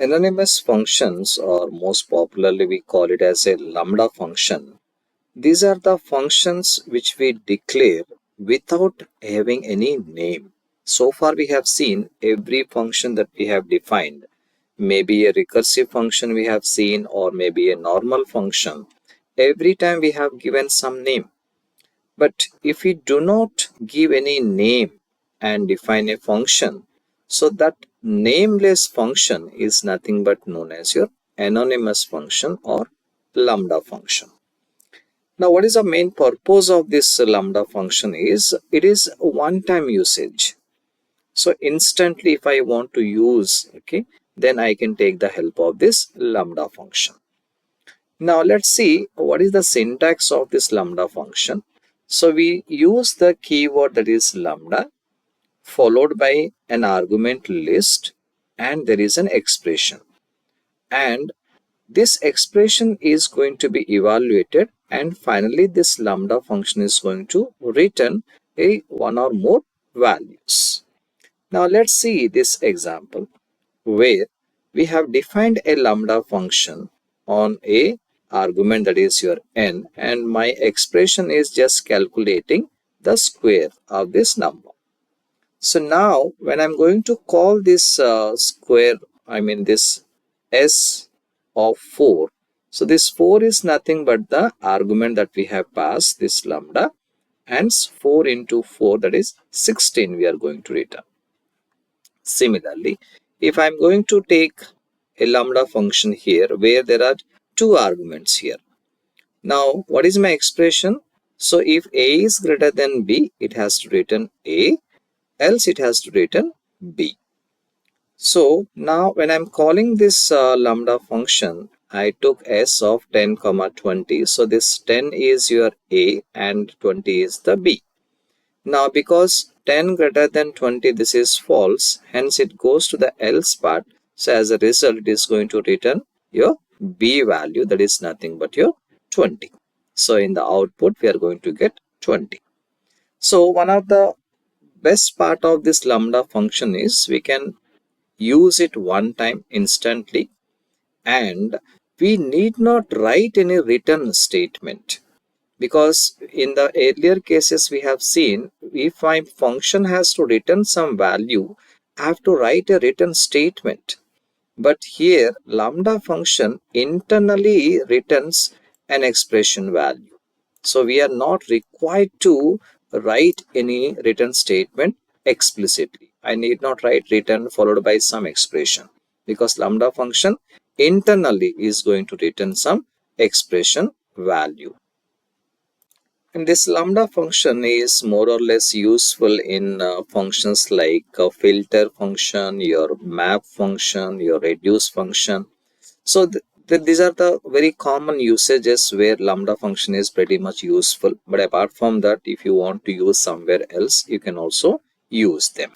Anonymous functions, or most popularly we call it as a lambda function. These are the functions which we declare without having any name. So far we have seen every function that we have defined. Maybe a recursive function we have seen, or maybe a normal function. Every time we have given some name. But if we do not give any name and define a function, so that nameless function is nothing but known as your anonymous function or lambda function. Now, what is the main purpose of this lambda function is it is one-time usage. So instantly if I want to use, then I can take the help of this lambda function. Now let's see what is the syntax of this lambda function. So we use the keyword that is lambda followed by an argument list, and there is an expression, and this expression is going to be evaluated, and finally this lambda function is going to return a one or more values. Now let's see this example where we have defined a lambda function on a argument that is your n, and my expression is just calculating the square of this number. So now when I'm going to call this square, this s of 4. So this 4 is nothing but the argument that we have passed, this lambda, and 4 into 4, that is 16 we are going to return. Similarly, if I'm going to take a lambda function here where there are two arguments here. Now, what is my expression? So if a is greater than b, it has to return a, else it has to return b. So now when I'm calling this lambda function, I took s of 10, 20. So this 10 is your a and 20 is the b. Now because 10 greater than 20, this is false, hence it goes to the else part. So as a result, it is going to return your b value, that is nothing but your 20. So in the output, we are going to get 20. So one of the best part of this lambda function is we can use it one time instantly, and we need not write any return statement. Because in the earlier cases we have seen, if my function has to return some value, I have to write a return statement. But here lambda function internally returns an expression value. So we are not required to write any return statement explicitly. I need not write return followed by some expression, because lambda function internally is going to return some expression value. And this lambda function is more or less useful in functions like filter function, your map function, your reduce function. So these are the very common usages where lambda function is pretty much useful. But apart from that, if you want to use somewhere else, you can also use them.